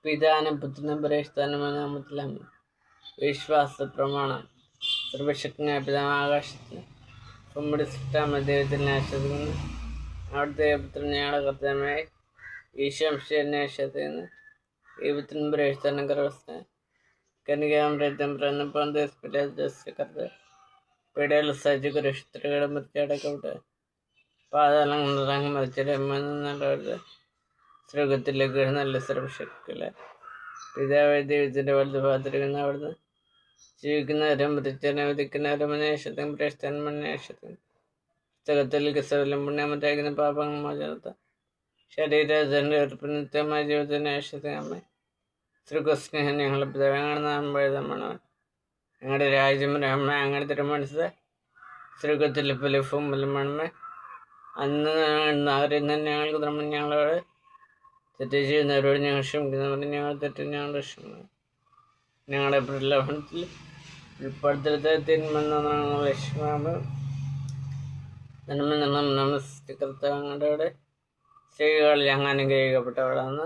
പിതാനും പുത്രനും പരിശുദ്ധാത്മാവിന്റെ നാമത്തിൽ ആമേൻ. വിശ്വാസ പ്രമാണം. സർവശക്തനായ പിതാവ് ആകാശത്തിന് നമ്മുടെ സൃഷ്ടാമ ദൈവത്തിനെ ആശ്രയിക്കുന്നു. അവിടുത്തെ പുത്രൻ ഞങ്ങളുടെ കർത്താവായ ഈശോമിശിഹായെ ആശ്രയിക്കുന്നു. ഈ പുത്രൻ പരിശുദ്ധാത്മാവിന്റെ ഗർഭസ്ഥനായ കന്യകാമറിയത്തിൽ പിറന്ന പൊന്തിയോസ് പിലാത്തോസിന്റെ കാലത്ത് പീഡകൾ സഹിച്ച് കുരിശിൽ മരിച്ചടക്കപ്പെട്ടു. പാതാളങ്ങളിൽ ഇറങ്ങി മരിച്ചവരെ മൂന്നാം സ്വർഗത്തിലേക്ക് എഴുന്നള്ളി സർവശക്തിയുള്ള പിതാവായ ദൈവത്തിന്റെ വലതുഭാഗത്തിരിക്കുന്ന അവിടുന്ന് ജീവിക്കുന്നവരും മരിച്ചവരെ വിധിക്കുന്നവരും മനുഷ്യത്തെയും പ്രേക്ഷിതന്മനുഷ്യത്തെയും പുസ്തകത്തിൽ സകലം പുണ്യമറ്റായിരിക്കുന്ന പാപങ്ങൾ മോചനത്ത ശരീരത്തിന്റെ നിത്യമായ ജീവിതത്തിന് ആശ്രയമ്മ ശ്രീകൃഷ്ണൻ ഞങ്ങളുടെ പിതാവാണ് നാം എഴുതമാണ്. ഞങ്ങളുടെ രാജ്യം അമ്മ ഞങ്ങളുടെ തിരുമനസ് ശ്രീകത്തിൽ ഫലിഫും മലമണമേ അന്ന് അറിയുന്ന ഞങ്ങൾക്ക് ധർമ്മം ഞങ്ങളോട് തെറ്റ് ചെയ്യുന്നവരോട് ഞങ്ങൾ ക്ഷമിക്കുന്നവർ ഞങ്ങൾ തെറ്റ് ഞങ്ങളുടെ ക്ഷമിക്കുന്നു. ഞങ്ങളുടെ പ്രലോഭനത്തിൽ ഉൾപ്പെടുത്തരുത്, തിന്മെന്ന നമസ്കർത്താങ്ങളുടെ സ്ത്രീകളിൽ ഞങ്ങൾ അനുഗ്രഹിക്കപ്പെട്ടവളാണ്.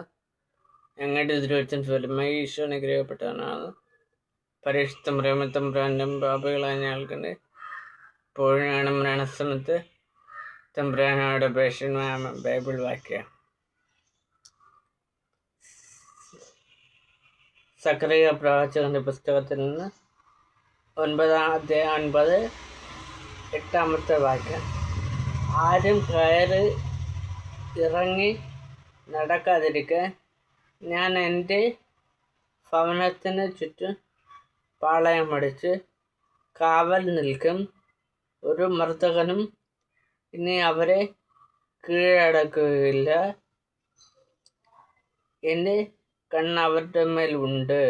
ഞങ്ങളുടെ തിരുവച്ചൻ ഫലമായി ഈശോ അനുഗ്രഹിക്കപ്പെട്ടവനാണ്. പരിശുദ്ധ തമ്പുരാനും പാപികളായ ഞങ്ങൾക്കുണ്ട് ഇപ്പോഴും മരണസമയത്ത് തമ്പുരാനോട് അപേക്ഷിക്കുന്ന ബൈബിൾ വാക്യം. സക്കറിയ പ്രവാചകന്റെ പുസ്തകത്തിൽ നിന്ന് 9:8 വാക്യം. ആരും കയറി ഇറങ്ങി നടക്കാതിരിക്കാൻ ഞാൻ എൻ്റെ ഭവനത്തിന് ചുറ്റും പാളയമടിച്ച് കാവൽ നിൽക്കും. ഒരു മർദ്ദകനും ഇനി അവരെ കീഴടക്കുകയില്ല. എൻ്റെ കണ്ണ് അവരുടെ മേൽ ഉണ്ട്.